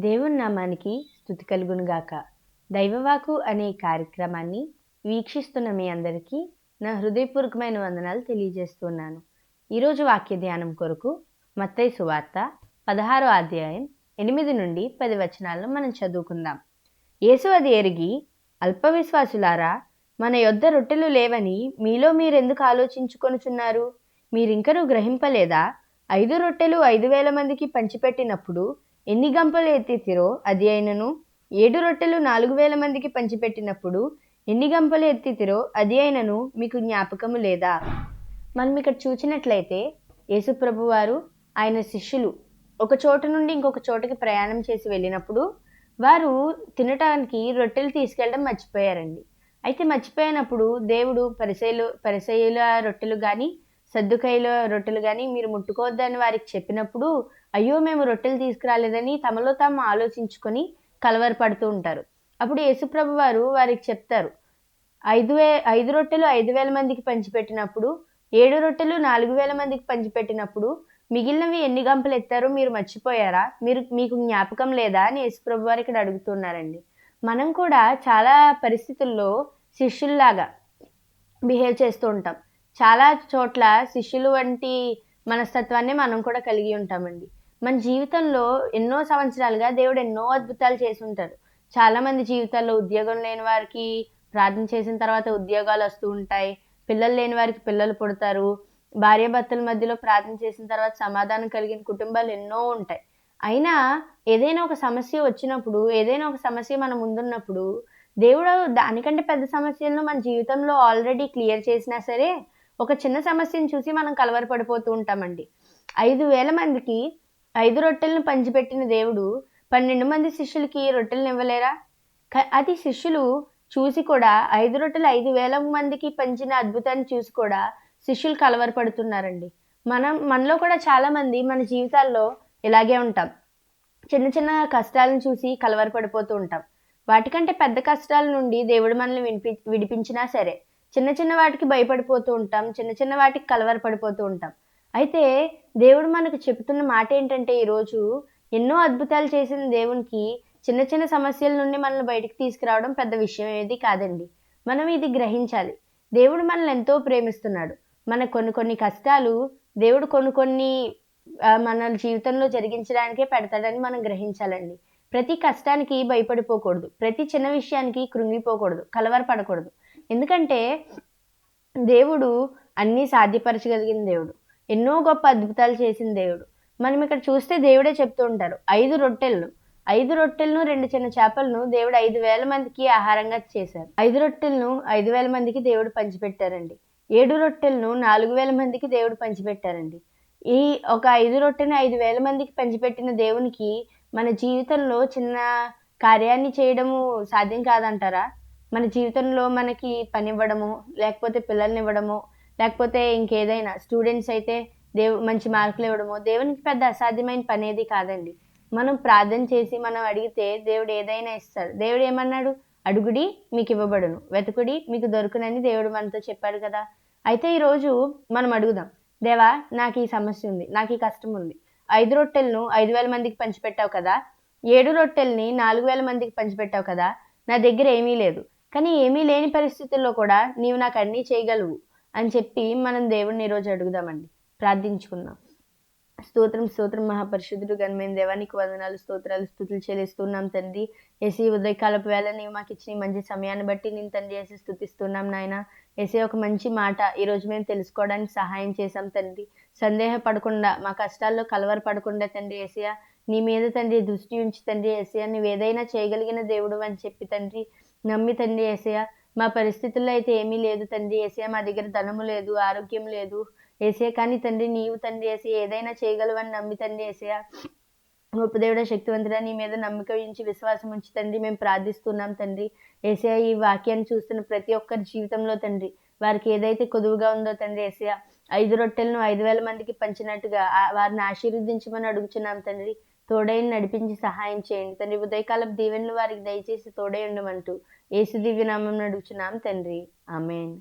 దేవుని నామానికి స్తుతి కలుగునుగాక. దైవవాకు అనే కార్యక్రమాన్ని వీక్షిస్తున్న మీ అందరికీ నా హృదయపూర్వకమైన వందనాలు తెలియజేస్తున్నాను. ఈరోజు వాక్య ధ్యానం కొరకు మత్తయి సువార్త 16వ అధ్యాయం 8 నుండి 10 వచనాలను మనం చదువుకుందాం. యేసు అది ఎరిగి, అల్ప విశ్వాసులారా, మన యొద్ద రొట్టెలు లేవని మీలో మీరెందుకు ఆలోచించుకొనుచున్నారు? మీరింకనూ గ్రహింపలేదా? 5 రొట్టెలు 5,000 మందికి పంచిపెట్టినప్పుడు ఎన్ని గంపలు ఎత్తితిరో అది అయినను, 7 రొట్టెలు 4,000 మందికి పంచిపెట్టినప్పుడు ఎన్ని గంపలు ఎత్తితిరో అది అయినను మీకు జ్ఞాపకము లేదా? మనం ఇక్కడ చూసినట్లయితే యేసు ప్రభు వారు ఆయన శిష్యులు ఒక చోట నుండి ఇంకొక చోటకి ప్రయాణం చేసి వెళ్ళినప్పుడు వారు తినటానికి రొట్టెలు తీసుకెళ్ళడం మర్చిపోయారండి. అయితే మర్చిపోయినప్పుడు దేవుడు పరిసయ్యుల రొట్టెలు కానీ సద్దుకైల రొట్టెలు కానీ మీరు ముట్టుకోవద్దని వారికి చెప్పినప్పుడు, అయ్యో మేము రొట్టెలు తీసుకురాలేదని తమలో తాము ఆలోచించుకొని కలవరపడుతూ ఉంటారు. అప్పుడు యేసుప్రభు వారు వారికి చెప్తారు, 5 రొట్టెలు 5,000 మందికి పంచిపెట్టినప్పుడు, 7 రొట్టెలు 4,000 మందికి పంచిపెట్టినప్పుడు మిగిలినవి ఎన్ని గంపలు ఎత్తారో మీరు మర్చిపోయారా? మీకు జ్ఞాపకం లేదా అని యేసుప్రభు వారు ఇక్కడ అడుగుతున్నారండి. మనం కూడా చాలా పరిస్థితుల్లో శిష్యుల్లాగా బిహేవ్ చేస్తూ ఉంటాం. చాలా చోట్ల శిష్యులు వంటి మనస్తత్వాన్ని మనం కూడా కలిగి ఉంటామండి. మన జీవితంలో ఎన్నో సంవత్సరాలుగా దేవుడు ఎన్నో అద్భుతాలు చేసి ఉంటారు. చాలామంది జీవితాల్లో ఉద్యోగం లేని వారికి ప్రార్థన చేసిన తర్వాత ఉద్యోగాలు వస్తూ ఉంటాయి. పిల్లలు లేని వారికి పిల్లలు పుడతారు. భార్యాభర్తల మధ్యలో ప్రార్థన చేసిన తర్వాత సమాధానం కలిగిన కుటుంబాలు ఎన్నో ఉంటాయి. అయినా ఏదైనా ఒక సమస్య వచ్చినప్పుడు, ఏదైనా ఒక సమస్య మన ముందున్నప్పుడు దేవుడు దానికంటే పెద్ద సమస్యలను మన జీవితంలో ఆల్రెడీ క్లియర్ చేసినా సరే, ఒక చిన్న సమస్యను చూసి మనం కలవరపడిపోతూ ఉంటామండి. 5,000 మందికి 5 రొట్టెలను పంచిపెట్టిన దేవుడు 12 మంది శిష్యులకి రొట్టెలను ఇవ్వలేరా? అది శిష్యులు చూసి కూడా 5 రొట్టెలు 5,000 మందికి పంచిన అద్భుతాన్ని చూసి కూడా శిష్యులు కలవరపడుతున్నారండి. మనలో కూడా చాలామంది మన జీవితాల్లో ఇలాగే ఉంటాం. చిన్న చిన్న కష్టాలను చూసి కలవరపడిపోతూ ఉంటాం. వాటికంటే పెద్ద కష్టాల నుండి దేవుడు మనల్ని విడిపించినా సరే, చిన్న చిన్న వాటికి భయపడిపోతూ ఉంటాం. చిన్న చిన్న వాటికి కలవరపడిపోతూ ఉంటాం. అయితే దేవుడు మనకు చెబుతున్న మాట ఏంటంటే, ఈరోజు ఎన్నో అద్భుతాలు చేసిన దేవునికి చిన్న చిన్న సమస్యల నుండి మనల్ని బయటికి తీసుకురావడం పెద్ద విషయం ఏది కాదండి. మనం ఇది గ్రహించాలి. దేవుడు మనల్ని ఎంతో ప్రేమిస్తున్నాడు. మన కొన్ని కష్టాలు దేవుడు కొన్ని మన జీవితంలో జరిగించడానికే పెడతాడని మనం గ్రహించాలండి. ప్రతి కష్టానికి భయపడిపోకూడదు. ప్రతి చిన్న విషయానికి కృంగిపోకూడదు, కలవరపడకూడదు. ఎందుకంటే దేవుడు అన్నీ సాధ్యపరచగలిగిన దేవుడు. ఎన్నో గొప్ప అద్భుతాలు చేసిన దేవుడు. మనం ఇక్కడ చూస్తే దేవుడే చెప్తూ ఉంటారు, 5 రొట్టెలను 2 చిన్న చేపలను దేవుడు 5,000 మందికి ఆహారంగా చేశారు. 5 రొట్టెలను 5,000 మందికి దేవుడు పంచిపెట్టారండి. 7 రొట్టెలను 4,000 మందికి దేవుడు పంచిపెట్టారండి. ఈ ఒక 5 రొట్టెని 5,000 మందికి పంచిపెట్టిన దేవునికి మన జీవితంలో చిన్న కార్యాన్ని చేయడము సాధ్యం కాదంటారా? మన జీవితంలో మనకి పని ఇవ్వడము, లేకపోతే పిల్లల్ని ఇవ్వడము, లేకపోతే ఇంకేదైనా స్టూడెంట్స్ అయితే మంచి మార్కులు ఇవ్వడము దేవునికి పెద్ద అసాధ్యమైన పని ఏది కాదండి. మనం ప్రార్థన చేసి మనం అడిగితే దేవుడు ఏదైనా ఇస్తాడు. దేవుడు ఏమన్నాడు? అడుగుడి మీకు ఇవ్వబడును, వెతుకుడి మీకు దొరుకునని దేవుడు మనతో చెప్పాడు కదా. అయితే ఈరోజు మనం అడుగుదాం, దేవా నాకు ఈ సమస్య ఉంది, నాకు ఈ కష్టం ఉంది. 5 రొట్టెలను 5,000 మందికి పంచిపెట్టావు కదా, 7 రొట్టెల్ని 4,000 మందికి పంచిపెట్టావు కదా, నా దగ్గర ఏమీ లేదు, కానీ ఏమీ లేని పరిస్థితుల్లో కూడా నీవు నాకు అన్నీ చేయగలవు అని చెప్పి మనం దేవుడిని ఈరోజు అడుగుదామండి. ప్రార్థించుకుందాం. స్తోత్రం మహాపరిశుద్ధుడు ఘనమైన దేవా, నీకు వందనాలు, స్తోత్రాలు, స్తుతులు చెల్లిస్తున్నాం తండ్రి. ఏసీ ఉదయకాలపు వేళ నీవు మాకు ఇచ్చిన మంచి సమయాన్ని బట్టి నేను తండ్రి ఏసీ స్తుతిస్తున్నాం నాయన. ఏసీ ఒక మంచి మాట ఈరోజు మేము తెలుసుకోవడానికి సహాయం చేశాం తండ్రి. సందేహపడకుండా, మా కష్టాల్లో కలవరపడకుండా తండ్రి ఏసీయా నీ మీద తండ్రి దృష్టి ఉంచి తండ్రి ఏసీయా నువ్వు ఏదైనా చేయగలిగిన దేవుడు అని చెప్పి తండ్రి నమ్మి తండ్రి ఏసీయా మా పరిస్థితుల్లో అయితే ఏమీ లేదు తండ్రి ఏసీయా, మా దగ్గర ధనము లేదు, ఆరోగ్యం లేదు ఏసీయా, కానీ తండ్రి నీవు తండ్రి ఏసీయా ఏదైనా చేయగలవని నమ్మి తండ్రి ఏసీయా గొప్ప దేవుడా, శక్తివంతుడా, నీ మీద నమ్మకం ఉంచి విశ్వాసం ఉంచి తండ్రి మేము ప్రార్థిస్తున్నాం తండ్రి ఏసీయా. ఈ వాక్యాన్ని చూస్తున్న ప్రతి ఒక్కరి జీవితంలో తండ్రి వారికి ఏదైతే కొదువుగా ఉందో తండ్రి ఏసీయా 5 రొట్టెలను 5,000 మందికి పంచినట్టుగా వారిని ఆశీర్వదించమని అడుగుచున్నాం తండ్రి. తోడైన నడిపించి సహాయం చేయండి తండ్రి. ఉదయకాలపు దీవెనలు వారికి దయచేసి తోడై ఉండమంటూ యేసు దివ్య నామమున అడుగుచున్నాం తండ్రి. ఆమేన్.